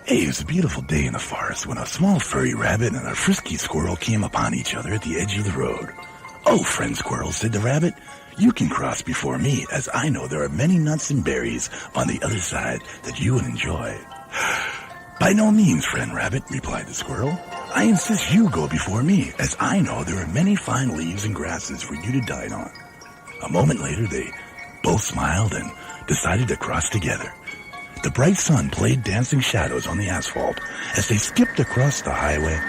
Hey, it was a beautiful day in the forest when a small furry rabbit and a frisky squirrel came upon each other at the edge of the road. "Oh, friend squirrel," said the rabbit, "you can cross before me, as I know there are many nuts and berries on the other side that you would enjoy." "By no means, friend rabbit," replied the squirrel. "I insist you go before me, as I know there are many fine leaves and grasses for you to dine on." A moment later, they both smiled and decided to cross together. The bright sun played dancing shadows on the asphalt as they skipped across the highway.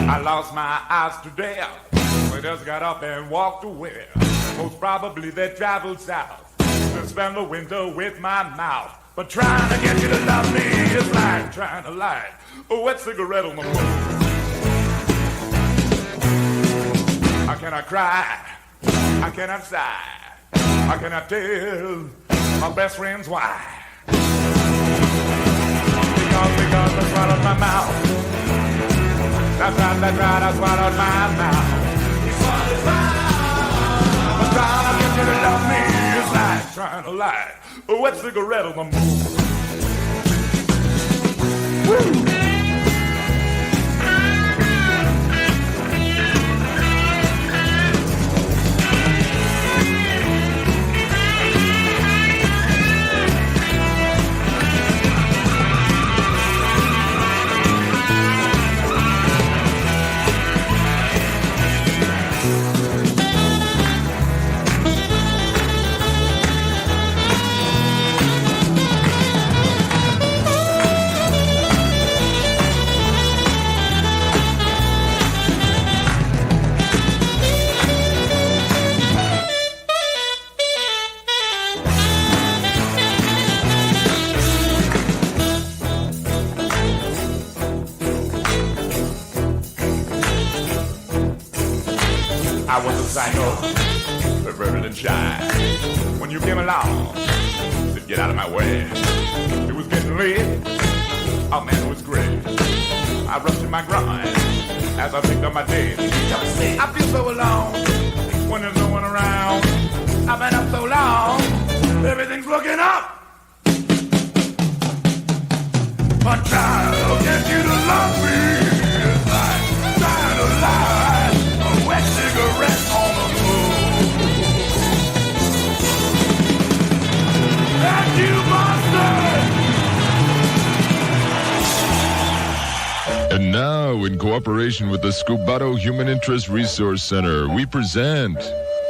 I lost my eyes today. I just got up and walked away. Most probably they traveled south to spend the winter with my mouth. But trying to get you to love me is like trying to light a wet cigarette on the moon. How can I cry? How can I sigh? How can I tell my best friends why? Because I swallowed my mouth. That's right, I swallowed my mouth. You swallowed my mouth. But trying to get you to love me is like trying to light a wet cigarette on the moon. Woo! I was a psycho, perverted and shy. When you came along, said get out of my way. It was getting late, oh man, it was great. I rushed in my grind as I picked up my date. I feel so alone when there's no one around. I've been up so long, everything's looking up. But trying to get you to love me is like trying to light a wet cigarette on the moon. And you monster! And now, in cooperation with the Scubato Human Interest Resource Center, we present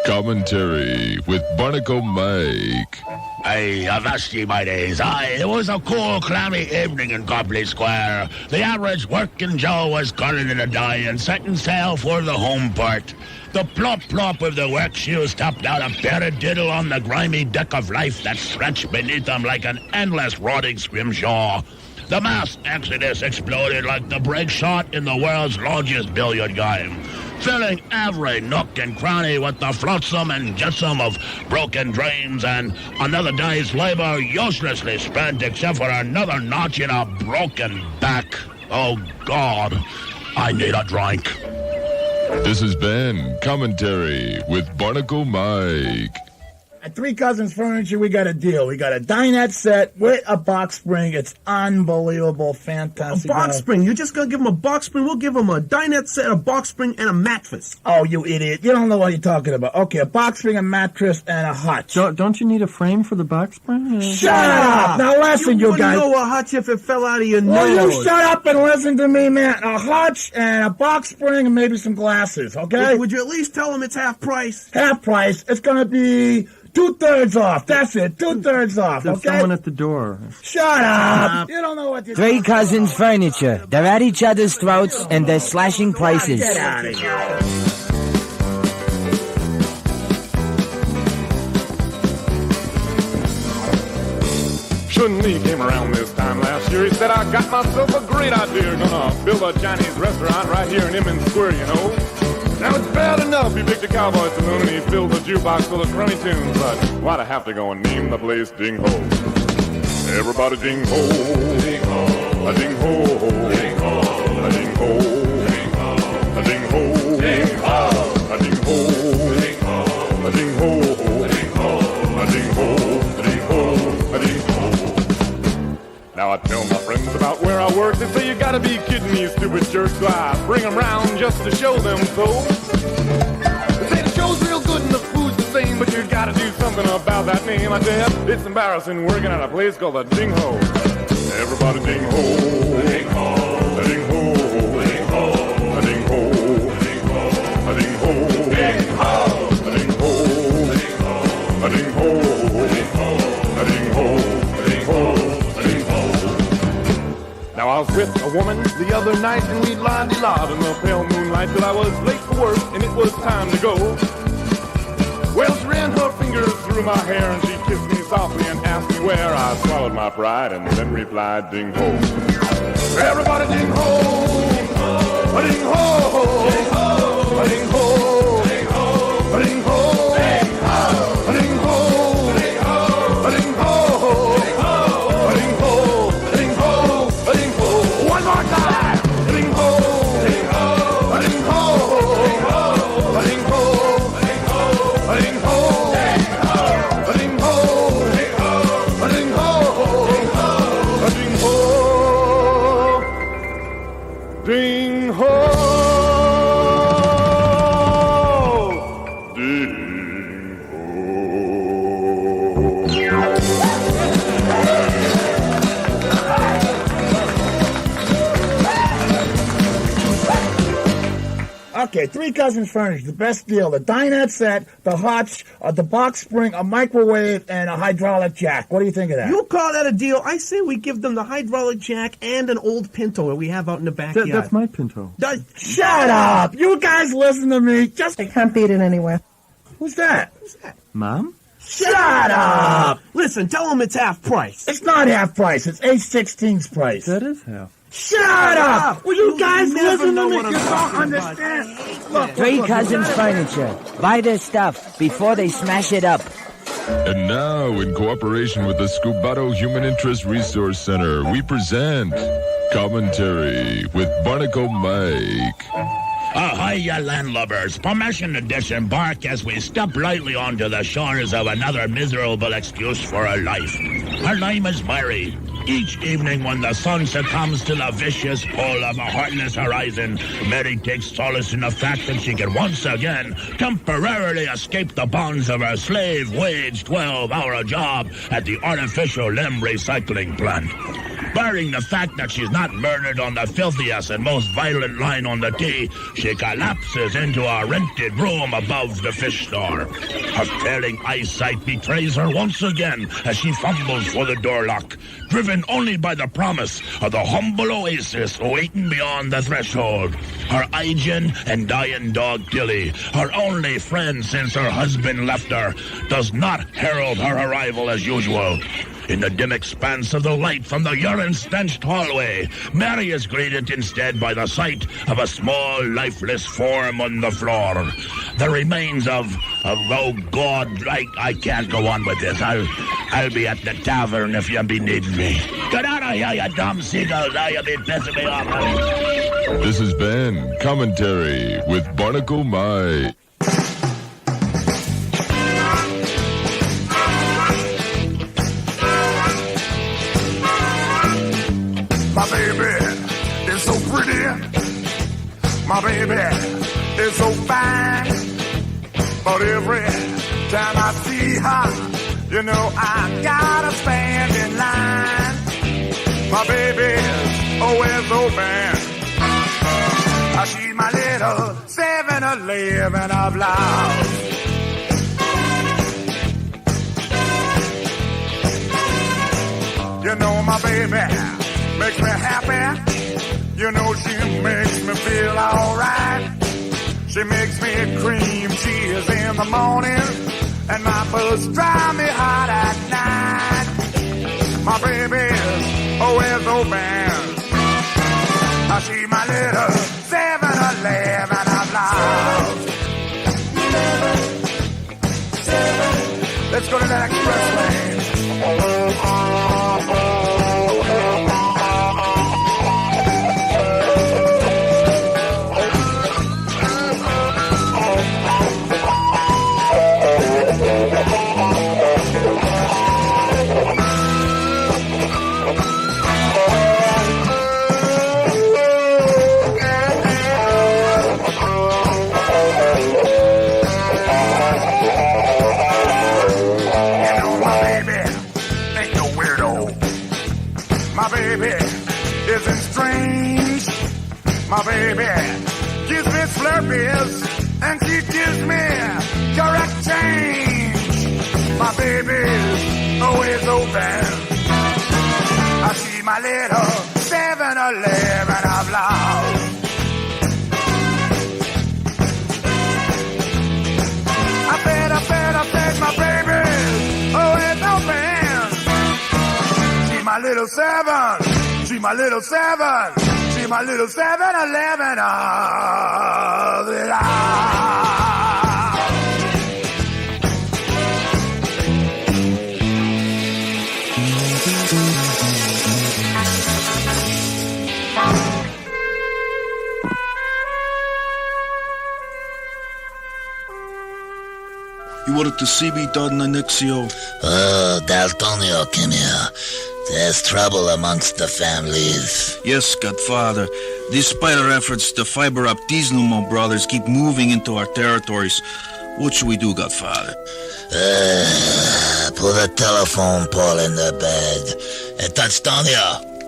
Commentary with Barnacle Mike. Hey, avast ye, my days. Aye, it was a cool, clammy evening in Copley Square. The average working Joe was curling in a die and setting sail for the home port. The plop-plop of the work shoes tapped out a paradiddle on the grimy deck of life that stretched beneath them like an endless rotting scrimshaw. The mass exodus exploded like the break shot in the world's largest billiard game, filling every nook and cranny with the flotsam and jetsam of broken drains, and another day's labor uselessly spent except for another notch in a broken back. Oh, God, I need a drink. This has been Commentary with Barnacle Mike. At Three Cousins Furniture, we got a deal. We got a dinette set with a box spring. It's unbelievable, fantastic. A box spring? You're just going to give him a box spring? We'll give him a dinette set, a box spring, and a mattress. Oh, you idiot. You don't know what you're talking about. Okay, a box spring, a mattress, and a hutch. Don't you need a frame for the box spring? Shut up! Now listen, you guys. You wouldn't know a hutch if it fell out of your nose. Will you shut up and listen to me, man? A hutch and a box spring and maybe some glasses, okay? Would you at least tell him it's half price? Half price. It's going to be 2/3 off. That's it. 2/3 off, There's okay? someone at the door. Shut up! You don't know what you're Three talking Cousins about. Furniture. They're at each other's throats and they're slashing prices. Get out of here. Chun-Li came around this time last year. He said, I got myself a great idea. Gonna build a Chinese restaurant right here in Emmons Square, you know. Now it's bad enough he picked a cowboy saloon and he filled the jukebox full of crummy tunes, but why'd I have to go and name the place Ding Ho? Everybody ding ho, ding ho, a ding ho, ding ho, a ding ho, ding ho, a ding ho, ding ho, fingers, so I bring them round just to show them so. They say the show's real good and the food's the same, but you gotta do something about that name. I tell you, it's embarrassing working at a place called the Ding Ho. Everybody ding ho, ding ho, ding ho, ding ho, ding ho, ding ho, ding ho, ding ho, ding ho, ding ho, ding ho, ding ho, ding ho, ding ho. Now I was with a woman the other night and we la-di-la'd in the pale moonlight till I was late for work and it was time to go. Well, she ran her fingers through my hair and she kissed me softly and asked me where. I swallowed my pride and then replied, ding ho. Everybody ding ho, ding ho, ding ho, ding ho, ding ho, ding ho, ding ho, ding ho, ding ho, ding ho, ding ho, ding ho, ding ho. One more time, ding ho, ding ho, ding ho, ding ho, ding ho. Ding ho, ding ho. Okay, Three Cousins Furniture, the best deal. The dinette set, the hutch, the box spring, a microwave, and a hydraulic jack. What do you think of that? You call that a deal? I say we give them the hydraulic jack and an old Pinto that we have out in the backyard. That's my Pinto. Shut up! You guys listen to me. Just I can't beat it anywhere. Who's that? Mom? Shut up! Listen, tell them it's half price. It's not half price. It's 8/16 price. That is half. Shut up! Will you guys never listen to know me? what You I'm don't talking about. understand. Look, Three look, Cousins Furniture. Buy their stuff before they smash it up. And now, in cooperation with the Scubato Human Interest Resource Center, we present Commentary with Barnacle Mike. Hi, you landlubbers. Permission to disembark as we step lightly onto the shores of another miserable excuse for a life. Her name is Mary. Each evening when the sun succumbs to the vicious pull of a heartless horizon, Mary takes solace in the fact that she can once again temporarily escape the bonds of her slave-wage 12-hour job at the artificial limb recycling plant. Barring the fact that she's not murdered on the filthiest and most violent line on the T, she collapses into a rented room above the fish store. Her failing eyesight betrays her once again as she fumbles for the door lock, driven only by the promise of the humble oasis waiting beyond the threshold. Her aging and dying dog Tilly, her only friend since her husband left her, does not herald her arrival as usual. In the dim expanse of the light from the urine-stenched hallway, Mary is greeted instead by the sight of a small, lifeless form on the floor. The remains of oh God, I can't go on with this. I'll be at the tavern if you be needing me. Get out of here, you dumb seagulls. Now you've been pissing me off. This has been Commentary with Barnacle Mike. My baby is so pretty. My baby is so fine. But every time I see her, you know I gotta stand in line. My baby's always open. She's my little 7-Eleven of love. You know my baby makes me happy. You know she makes me feel alright. She makes me cream cheese in the morning, and my boots drive me hot at night. My baby's always open. She's my little 7-Eleven of love. Let's go to that expressway. She spits Slurpees and she gives me correct change. My baby's always open. I see my little 7-Eleven of love. I bet my baby's always open. She's my little 7. She's my little 7. She's my little 7-Eleven of love. You wanted to see me, Don Anexio? Oh, Daltonio, come here. There's trouble amongst the families. Yes, Godfather. Despite our efforts, the fiber optimismo brothers keep moving into our territories. What should we do, Godfather? Put a telephone pole in the bed.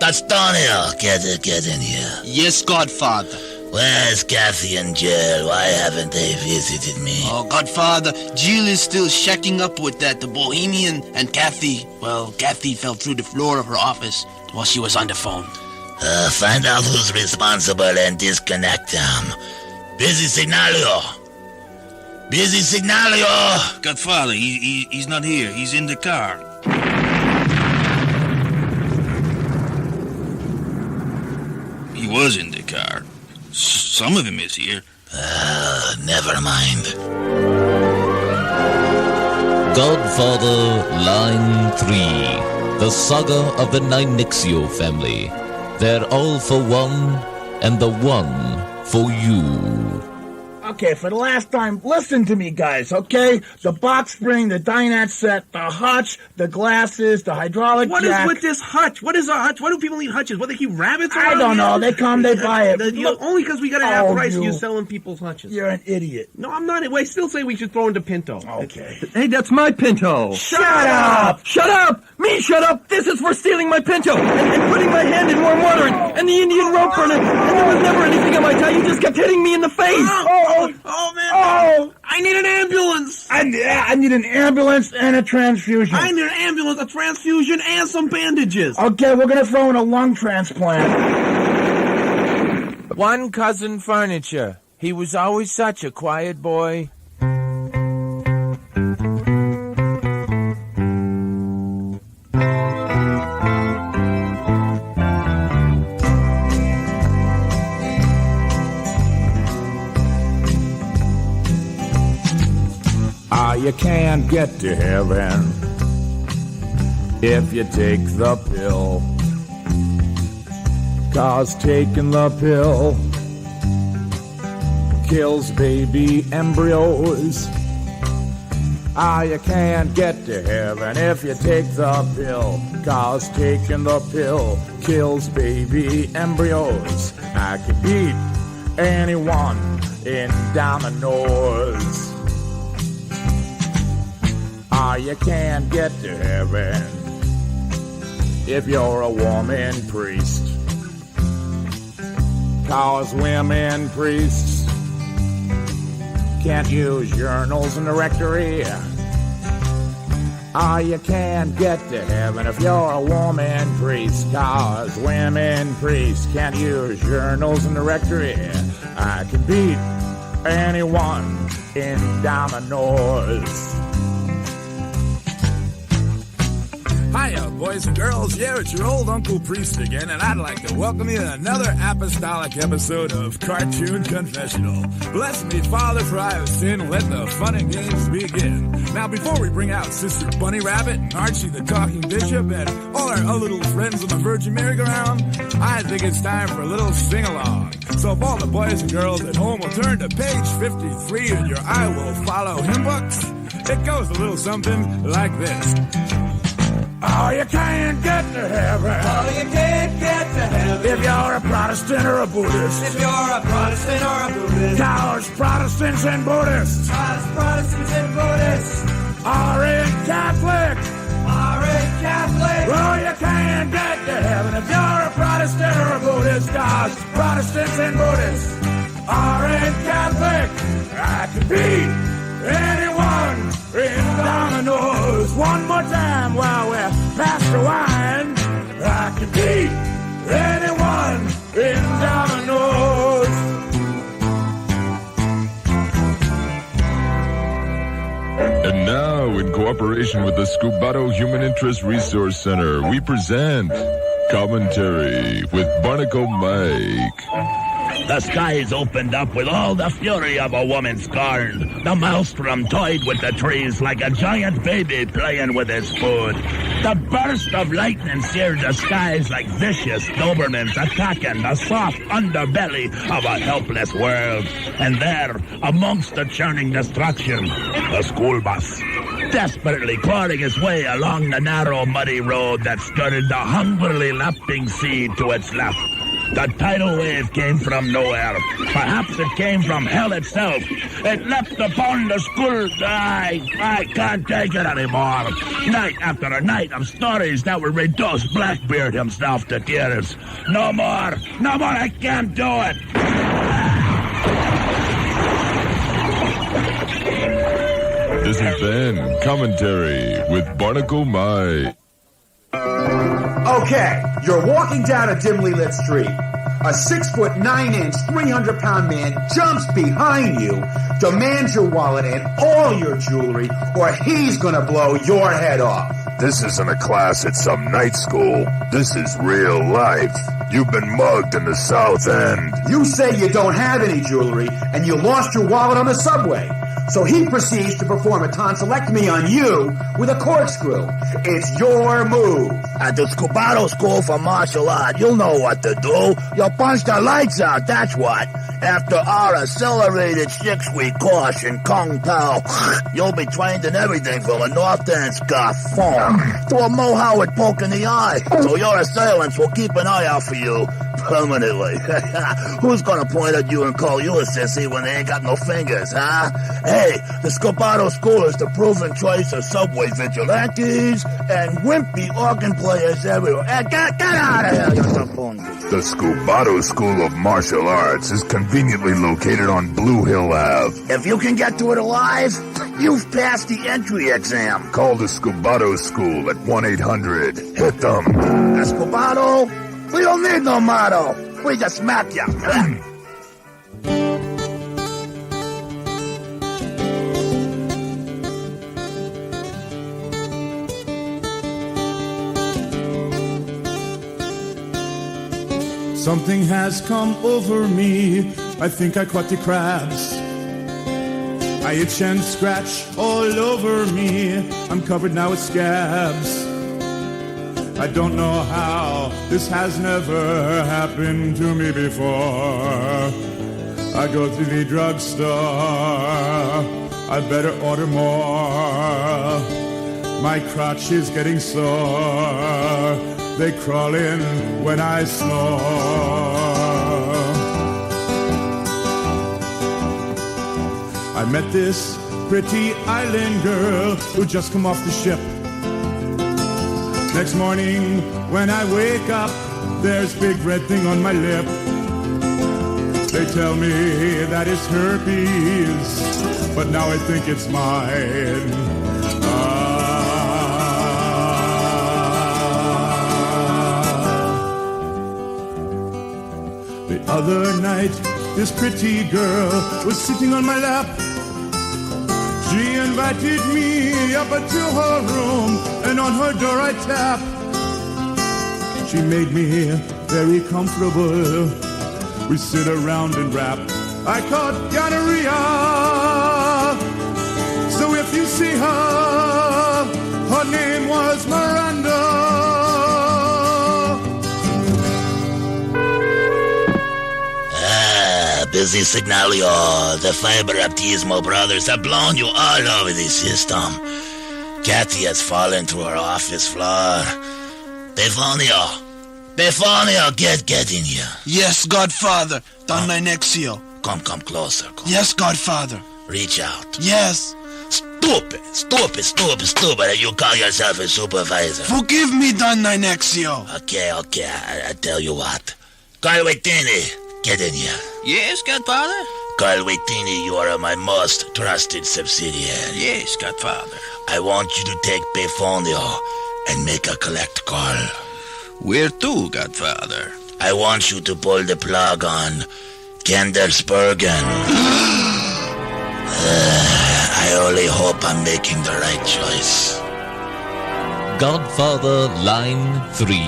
Tastonio, get in here. Yes, Godfather. Where's Kathy and Jill? Why haven't they visited me? Oh, Godfather, Jill is still shacking up with that bohemian, and Kathy fell through the floor of her office while she was on the phone. Find out who's responsible and disconnect them. Busy Signalio! Godfather, he's not here. He's in the car. He was in the car. Some of him is here. Never mind. Godfather, Line 3. The saga of the Ninixio family. They're all for one, and the one for you. Okay, for the last time, listen to me, guys, okay? The box spring, the dinette set, the hutch, the glasses, the hydraulic What jack. is with this hutch? What is a hutch? Why do people need hutches? What, they keep rabbits around I don't here? know. They come, they buy it. Only because we got a half price, you. you selling people's hutches. You're an idiot. No, I'm not. I still say we should throw into Pinto. Okay. Hey, that's my Pinto. Shut up! Shut up! Me shut up! This is for stealing my Pinto and putting my hand in warm water and the Indian rope burn it. And there was never anything on my tie. You just kept hitting me in the face. Oh, man. Oh! I need an ambulance. I need an ambulance and a transfusion. I need an ambulance, a transfusion, and some bandages. Okay, we're gonna throw in a lung transplant. One cousin Furniture. He was always such a quiet boy. You can't get to heaven if you take the pill, 'cause taking the pill kills baby embryos. You can't get to heaven if you take the pill, 'cause taking the pill kills baby embryos. I could beat anyone in dominoes. You can't get to heaven if you're a woman priest, 'cause women priests can't use urinals in the rectory. You can't get to heaven if you're a woman priest, 'cause women priests can't use urinals in the rectory. I can beat anyone in dominoes. Hiya, boys and girls. Yeah, it's your old Uncle Priest again, and I'd like to welcome you to another apostolic episode of Cartoon Confessional. Bless me, Father, for I have sinned. Let the fun and games begin. Now, before we bring out Sister Bunny Rabbit and Archie the Talking Bishop and all our other little friends on the Virgin Merry-Go-Round, I think it's time for a little sing-along. So if all the boys and girls at home will turn to page 53 in your I Will Follow hymn books, it goes a little something like this. You can't get to heaven. You can't get to heaven if you're a Protestant or a Buddhist. If you're a Protestant or a Buddhist. Cause Protestants and Buddhists. Cause Protestants and Buddhists are in Catholic. Well, you can't get to heaven if you're a Protestant or a Buddhist. Cause Protestants and Buddhists are in can beat anyone in dominoes. One more time while we're past the wine. I can beat anyone in dominoes. And now, in cooperation with the Scubato Human Interest Resource Center, we present Commentary with Barnacle Mike. The skies opened up with all the fury of a woman scorned. The maelstrom toyed with the trees like a giant baby playing with his food. The burst of lightning seared the skies like vicious Dobermans attacking the soft underbelly of a helpless world. And there, amongst the churning destruction, the school bus, desperately clawing his way along the narrow, muddy road that skirted the hungrily lapping sea to its left. The tidal wave came from nowhere. Perhaps it came from hell itself. It leapt upon the school. I can't take it anymore. Night after night of stories that would reduce Blackbeard himself to tears. No more, I can't do it. This has been Commentary with Barnacle Mike. Okay, you're walking down a dimly lit street. A 6'9", 300-pound man jumps behind you, demands your wallet and all your jewelry, or he's gonna blow your head off. This isn't a class at some night school. This is real life. You've been mugged in the South End. You say you don't have any jewelry, and you lost your wallet on the subway. So he proceeds to perform a tonsillectomy on you with a corkscrew. It's your move. At the Scubato School for Martial Art, you'll know what to do. You'll punch the lights out, that's what. After our accelerated 6-week course in Kung Pao, you'll be trained in everything from a North End scarfone to a mohawk poke in the eye. So your assailants will keep an eye out for you permanently. Who's gonna point at you and call you a sissy when they ain't got no fingers, huh? Hey, the Scubato School is the proven choice of subway vigilantes and wimpy organ players everywhere. Hey, get out of here, you buffoon. The Scubato School of Martial Arts is conveniently located on Blue Hill Ave. If you can get to it alive, you've passed the entry exam. Call the Scubato School at 1-800. Hit them. The Scubato? We don't need no motto. We just smack ya. Something has come over me. I think I caught the crabs. I itch and scratch all over me. I'm covered now with scabs. I don't know how. This has never happened to me before. I go to the drugstore. I better order more. My crotch is getting sore. They crawl in when I snore. I met this pretty island girl who just come off the ship. Next morning when I wake up, there's big red thing on my lip. They tell me that it's herpes, but now I think it's mine. The other night, this pretty girl was sitting on my lap. She invited me up to her room, and on her door I tapped. She made me very comfortable. We sit around and rap. I caught gonorrhea. So if you see her, her name was Miranda. Busy Signalio, the fiber baptismo brothers have blown you all over the system. Cathy has fallen through her office floor. Befonio, get in here. Yes, Godfather. Don Nynexio. Come closer. Yes, Godfather. Reach out. Yes. Stupid. You call yourself a supervisor. Forgive me, Don Nynexio. Okay. I tell you what. Carwitini, get in here. Yes, Godfather? Carl Waitini, you are my most trusted subsidiary. Yes, Godfather. I want you to take Befonio and make a collect call. Where to, Godfather? I want you to pull the plug on Gendersbergen. I only hope I'm making the right choice. Godfather Line 3,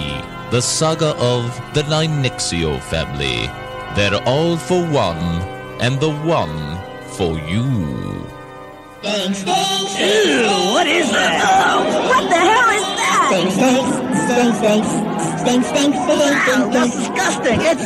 the saga of the Nynixio family. They're all for one, and the one for you. Stinks, stinks, stinks. Ew, what is that? Oh, what the hell is that? Stinks, stinks, stinks, stinks, stinks, stinks, stinks, That's disgusting. It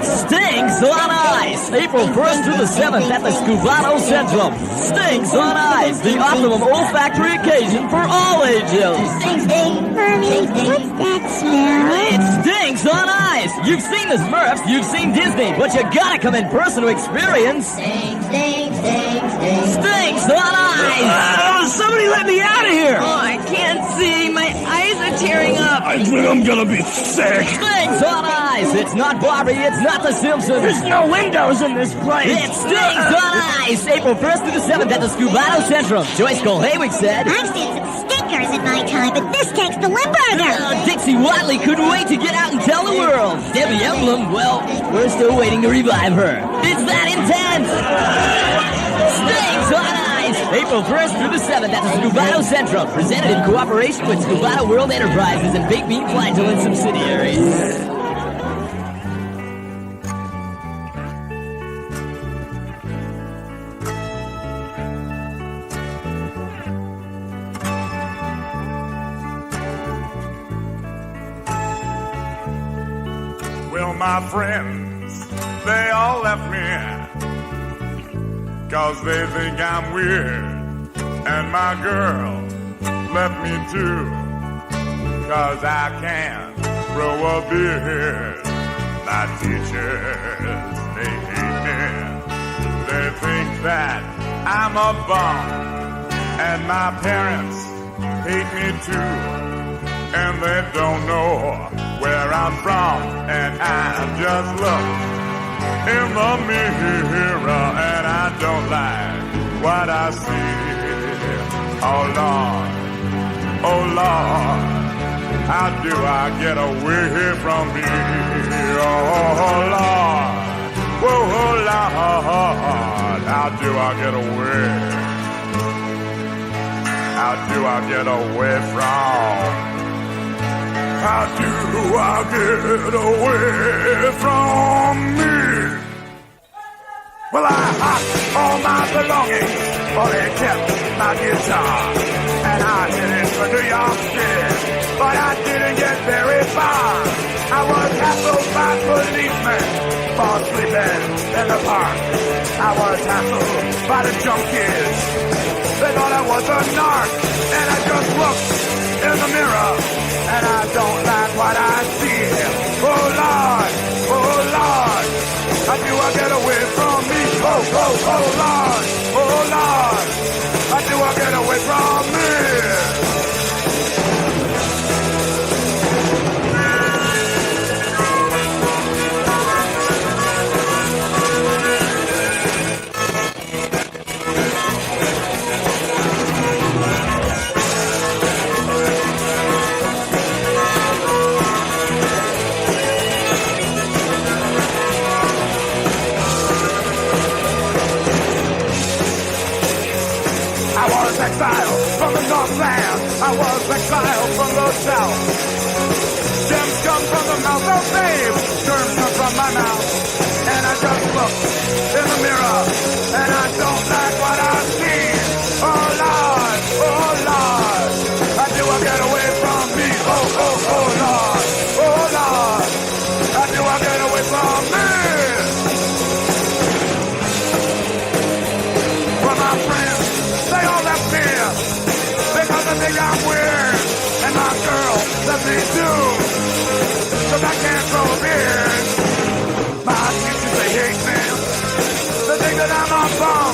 stinks on ice. April 1st through the 7th at the Scubano Centrum. Stinks on ice, the optimum olfactory occasion for all ages. Stinks, stinks. Mommy, what's that smell? It stinks on ice. You've seen the Smurfs, you've seen Disney, but you gotta come in person to experience. Stinks, stinks, stinks, stinks. Stinks on ice. Somebody let me out of here. Oh, I can't see. My eyes are tearing up. I think I'm gonna be sick. Stinks on ice. It's not Barbie. It's not The Simpsons. There's no windows in this place. It stinks on ice. April 1st through the 7th at the Scubano Centrum. Joyce Cole-Haywick said, I've seen some stinkers in my time, but this takes the Limburger. Dixie Watley couldn't wait to get out and tell the world. Debbie Emblem, well, we're still waiting to revive her. It's that intense. Stinks on ice. April 1st through the 7th at the Scubano Centrum. Presented in cooperation with Scubano World Enterprises and Big Bean Flagellant subsidiaries. Well, my friends, they all left me 'cause they think I'm weird. And my girl left me too 'cause I can't grow a beard. My teachers, they hate me. They think that I'm a bum. And my parents hate me too. And they don't know where I'm from, and I just look in the mirror, and I don't like what I see. Oh Lord, how do I get away from me? Oh Lord, how do I get away? How do I get away from? How do I get away from me? Well, I hocked all my belongings, but they kept my guitar. And I hid it for New York City, but I didn't get very far. I was hassled by policemen for sleeping in the park. I was hassled by the junkies. They thought I was a narc, and I just looked in the mirror, and I don't like what I see. Oh Lord, how do I get away from me? Oh Lord, how do I get away from me? Exiled from the Northland, I was exiled from the South. Gems come from the mouth of babes, germs come from my mouth. And I just look in the mirror, and I don't like what I see. Oh Lord, how do I get away from me? Oh Lord, how do I get away from me? Well, my friends, they all left me because they think I'm weird, and my girl left me too, 'cause I can't grow a beard. My teachers, they hate me. They think that I'm a bum,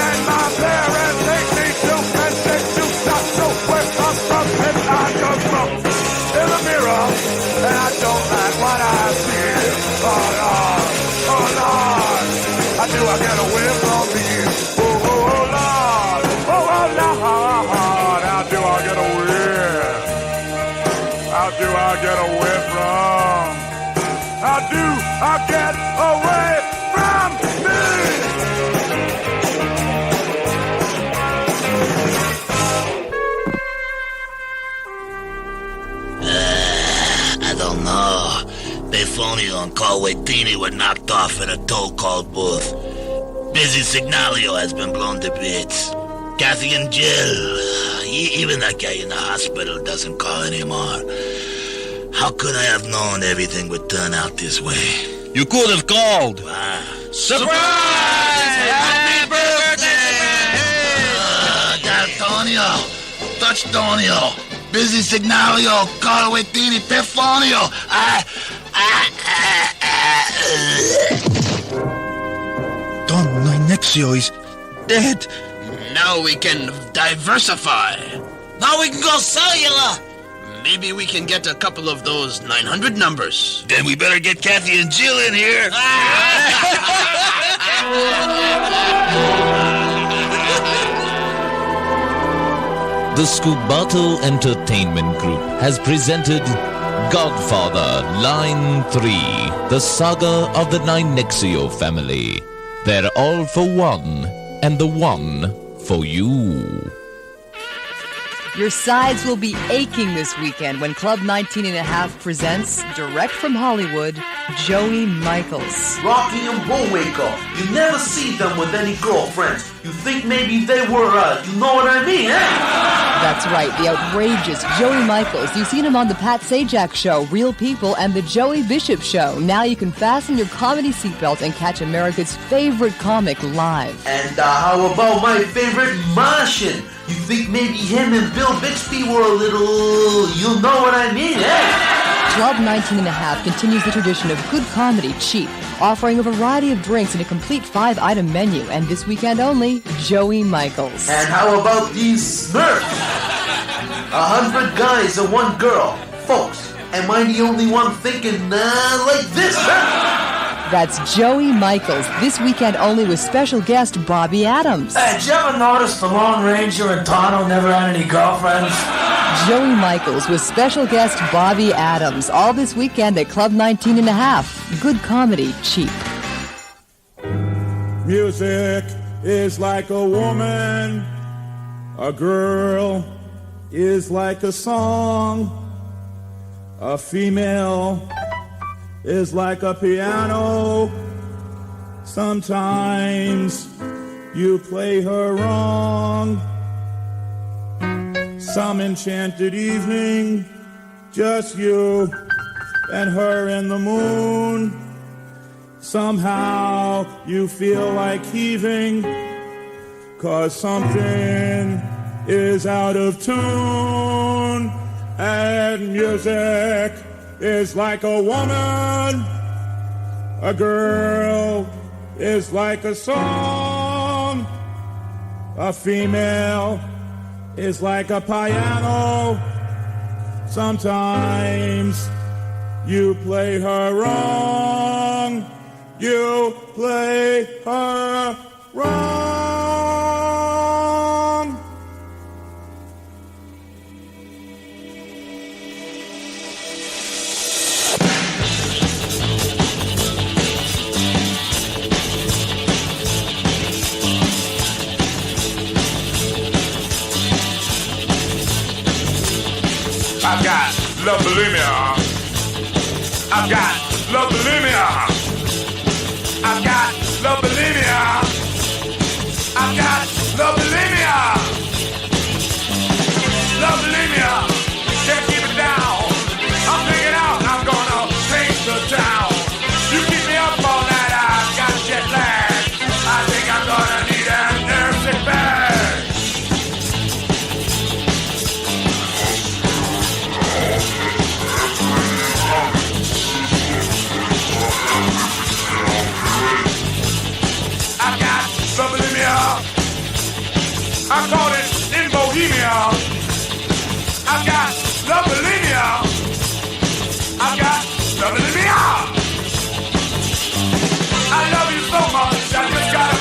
and my parents hate me too, and they do not know where I'm from. And I just look in the mirror, and I don't like what I see. Oh Lord, how do I I get away from me? Oh, Lord. Oh, Lord. How do I get away? How do I get away from? How do I get away from me? I don't know. Befonio and Colwaitini were knocked off at a toll-call booth. Busy Signalio has been blown to bits. Kathy and Jill, even that guy in the hospital doesn't call anymore. How could I have known everything would turn out this way? You could have called. Surprise! Happy birthday! D'Antonio, Touchtonio, Busy Signalio, Colwaitini, Befonio. Don Nynexio is dead. Now we can diversify. Now we can go cellular. Maybe we can get a couple of those 900 numbers. Then we better get Kathy and Jill in here. The Scubato Entertainment Group has presented Godfather, Line 3, the saga of the Nynexio family. They're all for one, and the one for you. Your sides will be aching this weekend when Club 19.5 presents, direct from Hollywood, Joey Michaels. Rocky and Bullwinkle. You never see them with any girlfriends. You think maybe they were, you know what I mean, eh? That's right, the outrageous Joey Michaels. You've seen him on the Pat Sajak Show, Real People, and the Joey Bishop Show. Now you can fasten your comedy seatbelt and catch America's favorite comic live. And how about my favorite Martian? You think maybe him and Bill Bixby were a little, you know what I mean, eh? Club 19.5 continues the tradition of good comedy cheap, offering a variety of drinks and a complete 5-item menu. And this weekend only, Joey Michaels. And how about these Smurfs? 100 guys and 1 girl. Folks, am I the only one thinking like this, huh? That's Joey Michaels, this weekend only with special guest Bobby Adams. Hey, did you ever notice the Lone Ranger and Tano never had any girlfriends? Joey Michaels with special guest Bobby Adams, all this weekend at Club 19.5. Good comedy, cheap. Music is like a woman, a girl is like a song, a female is like a piano. Sometimes you play her wrong. Some enchanted evening, just you and her in the moon. Somehow you feel like heaving, 'cause something is out of tune. And music is like a woman, a girl is like a song, a female is like a piano. Sometimes you play her wrong, you play her wrong. I've got love bulimia. I've got love bulimia. I've got love bulimia. I've got love bulimia. Love bulimia. Can't keep it down. I'm thinking out. I'm gonna paint the town. You keep me up all night. I've got jet lag. I think I'm gonna need an airsick bag. I caught it in Bohemia. I've got love bulimia. I've got love bulimia. I love you so much, I just gotta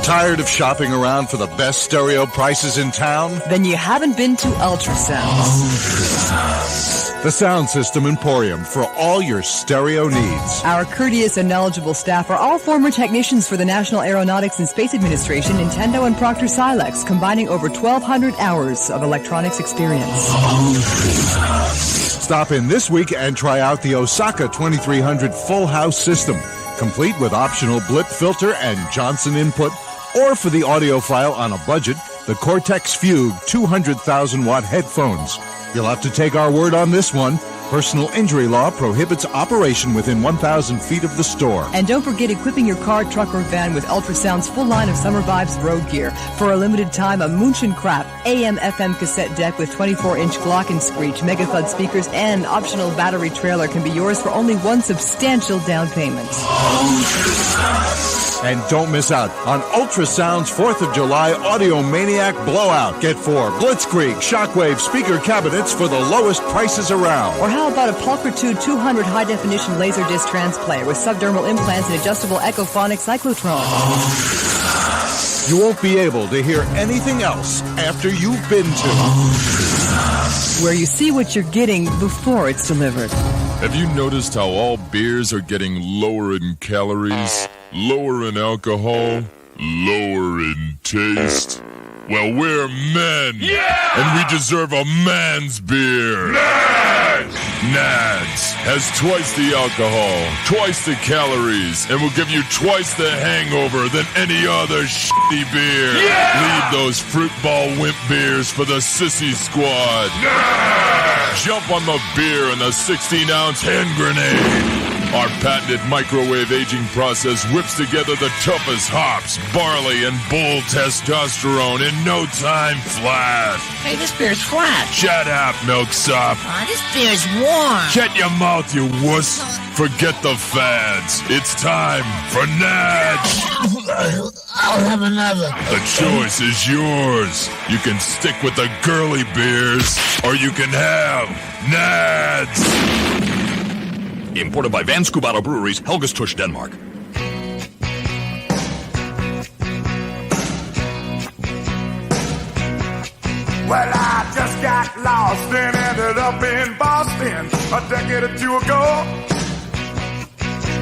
Tired of shopping around for the best stereo prices in town? Then you haven't been to Ultrasounds. The sound system emporium for all your stereo needs. Our courteous and knowledgeable staff are all former technicians for the National Aeronautics and Space Administration, Nintendo, and Procter Silex, combining over 1,200 hours of electronics experience. Stop in this week and try out the Osaka 2300 Full House system, complete with optional blip filter and Johnson input, or for the audiophile on a budget, the Cortex Fugue 200,000 watt headphones. You'll have to take our word on this one. Personal injury law prohibits operation within 1,000 feet of the store. And don't forget equipping your car, truck, or van with Ultrasound's full line of Summer Vibes road gear. For a limited time, a Munchen Crap AM/FM cassette deck with 24-inch Glockenscreech, Mega Thud speakers, and optional battery trailer can be yours for only one substantial down payment. And don't miss out on Ultrasound's 4th of July Audio Maniac Blowout. Get 4 Blitzkrieg Shockwave speaker cabinets for the lowest prices around. Or how about a Pulchritude 200 high-definition Laserdisc transplayer with subdermal implants and adjustable echophonic cyclotron? You won't be able to hear anything else after you've been to where you see what you're getting before it's delivered. Have you noticed how all beers are getting lower in calories, lower in alcohol, lower in taste? Well, we're men. Yeah! And we deserve a man's beer. Nads! Nads has twice the alcohol, twice the calories, and will give you twice the hangover than any other shitty beer. Yeah! Leave those fruitball wimp beers for the sissy squad. Nads! Jump on the beer and the 16-ounce hand grenade. Our patented microwave aging process whips together the toughest hops, barley, and bull testosterone in no time flat. Hey, this beer's flat. Shut up, milksop. This beer's warm. Shut your mouth, you wuss. Forget the fads. It's time for Nads. I'll have another. The choice is yours. You can stick with the girly beers, or you can have Nads. Imported by Van Scubato Breweries, Helgestush, Denmark. Well, I just got lost and ended up in Boston a decade or two ago.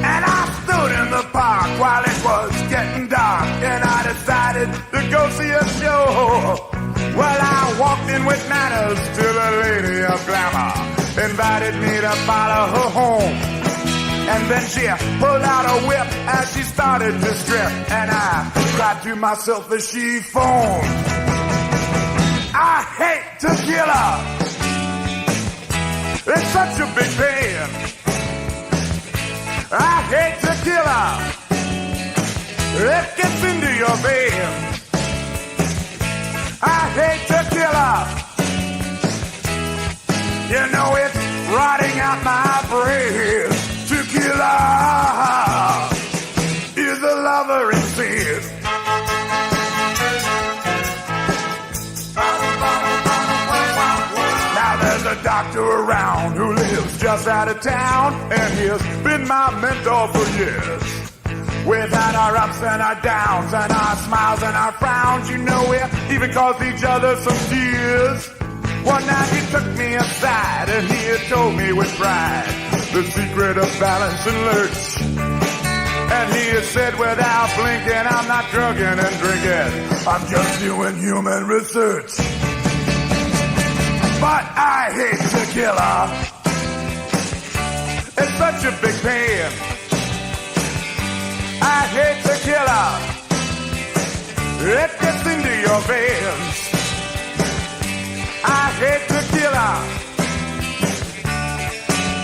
And I stood in the park while it was getting dark, and I decided to go see a show. Well, I walked in with manners till a lady of glamour invited me to follow her home. And then she pulled out a whip as she started to strip, and I cried to myself as she foamed. I hate tequila. It's such a big pain. I hate tequila. It gets into your veins. I hate tequila. You know it's rotting out my brain. Tequila is a lover in sin. Now there's a doctor around who lives just out of town, and he has been my mentor for years. We've had our ups and our downs and our smiles and our frowns. You know, we even caused each other some tears. One night he took me aside and he had told me with pride the secret of balance and lurch. And he had said without blinking, I'm not drunken and drinking, I'm just doing human research. But I hate tequila. It's such a big pain. I hate tequila. It gets into your veins. I hate tequila.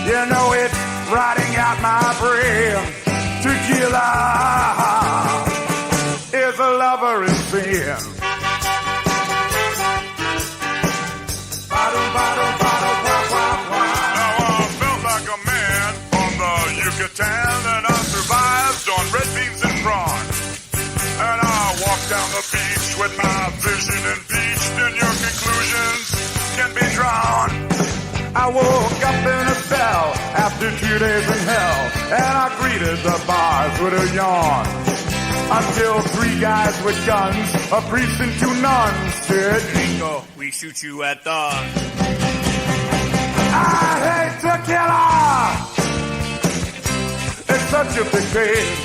You know it's rotting out my brain. Tequila is a lover in sin. Now I felt like a man on the Yucatan, and I survived on red beans and prawns. And I walked down the beach with my vision impeached, and your conclusions can be drawn. I woke up in a cell after 2 days in hell, and I greeted the bars with a yawn. Until three guys with guns, a priest and two nuns said, Bingo, we shoot you at dawn. I hate to kill her. It's such a big pain.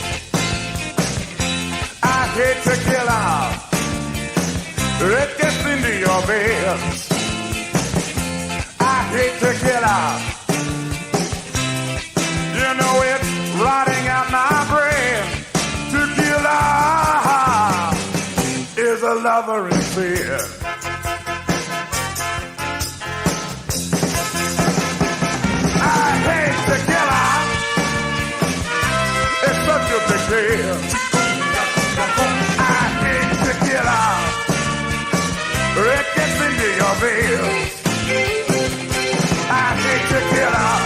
I hate to kill her. It gets into your veins. I hate to kill her. You know it's rotting out my brain. To kill her is a lover in fear. I hate to kill her. It's such a big deal. I hate to kill her. It gets into your veins. I hate to kill her.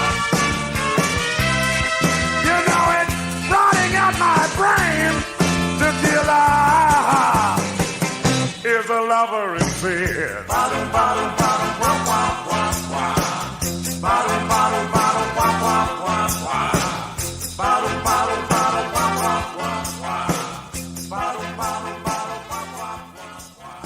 You know it's rotting out my brain. To kill her is a lover in fear. Bottom, bottom, bottom, wah, wah, wah, wah. Bottom, bottom, bottom, wah, wah, wah, wah. Bottom, bottom, bottom, wah, wah, wah, wah. Bottom, bottom, bottom, wah, wah, wah.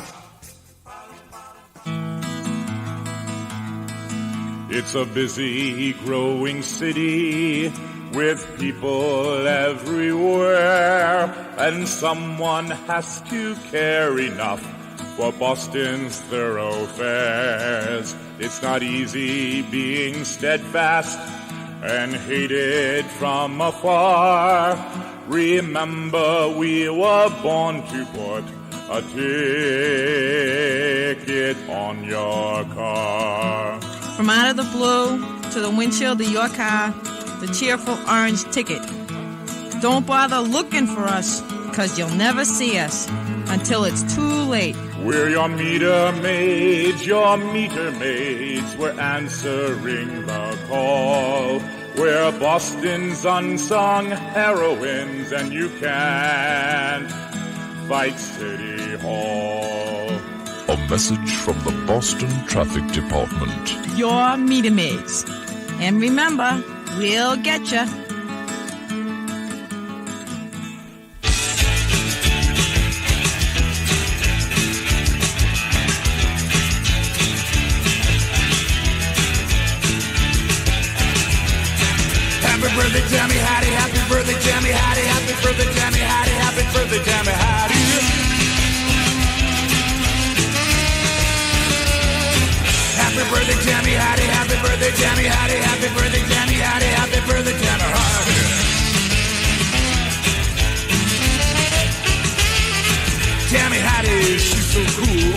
It's a busy, growing city with people everywhere, and someone has to care enough for Boston's thoroughfares. It's not easy being steadfast and hated from afar. Remember, we were born to put a ticket on your car. From out of the blue to the windshield of your car, the cheerful orange ticket. Don't bother looking for us, 'cause you'll never see us until it's too late. We're your meter maids, your meter maids. We're answering the call. We're Boston's unsung heroines, and you can't fight City Hall. A message from the Boston Traffic Department. Your meter maids. And remember, we'll get ya. Happy birthday, Jammy Hattie. Happy birthday, Jammy Hattie. Happy birthday, Jammy Hattie. Happy birthday, Jammy Hattie. Happy birthday, Jammy Hattie. Happy birthday, Jammy Hattie. Happy birthday, Jammy Hattie. Happy birthday, Jammy Hattie. Jammy Hattie, she's so cool.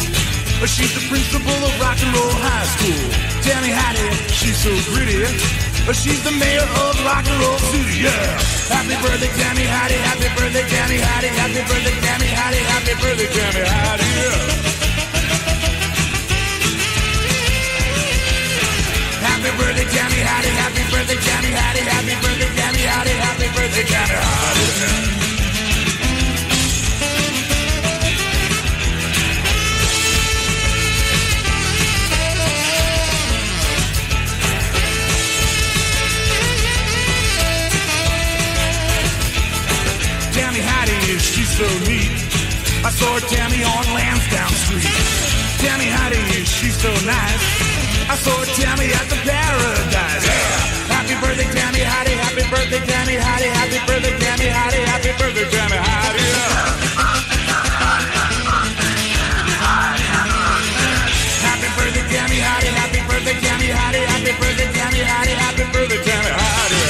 She's the principal of rock and roll high school. Jammy Hattie, she's so pretty. She's the mayor of rock and roll city, yeah. Happy birthday, Jammy Hattie. Happy birthday, Jammy Hattie. Happy birthday, Jammy Hattie. Happy birthday, Jammy Hattie, yeah. Happy birthday, Jammy Hattie. Happy birthday, Jammy Hattie. Happy birthday, Jammy Hattie. Happy birthday, Jammy Hattie. Tammy Hattie, she's so neat. I saw Tammy on Lansdowne Street. Tammy Hattie, she's so nice. I saw Tammy at the Paradise. Yeah. Happy birthday, Tammy Hattie. Happy birthday, Tammy Hattie. Happy birthday, Tammy Hattie. Happy birthday, Tammy Hattie. Yeah. Happy birthday, Tammy Hattie. Happy birthday, Tammy Hattie. Happy birthday, Tammy Hattie. Happy birthday, Tammy Hattie.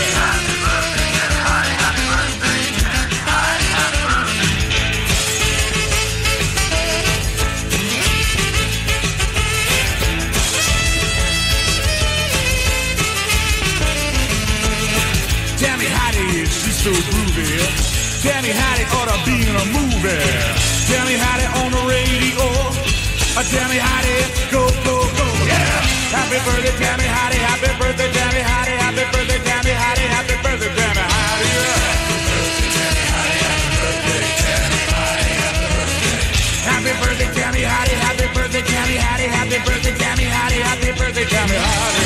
Tammy Hattie, she's so groovy. Tammy Hattie ought to be in a movie. Tammy Hattie on the radio. Tammy Hattie, go, go, go, yeah. Happy birthday, Tammy Hattie. Happy birthday, Tammy Hattie. Happy birthday, Tammy Hattie. Happy birthday, Tammy Hattie, yeah. Happy birthday, Tammy Hattie. Happy birthday, Tammy Hattie. Happy birthday, Tammy Hattie. Happy birthday, Tammy Hattie.